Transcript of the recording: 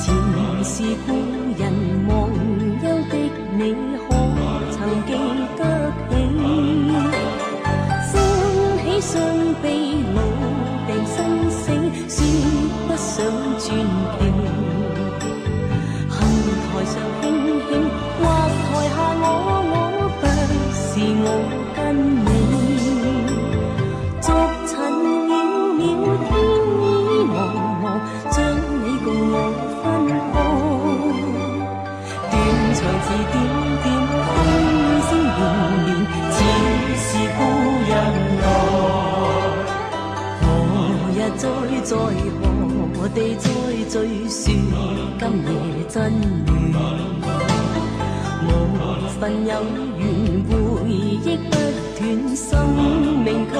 前是故人忘憂的你，可曾記得起？歡喜相悲老病生死，說不上傳奇。恨台上輕輕，或台下我不是我跟你。逐塵渺渺，天意茫茫，將你共我分開。斷腸字點點，空聲連連，似是故人來。何日再何地再敘述今夜真緣？無份有緣，回憶不斷，生命卻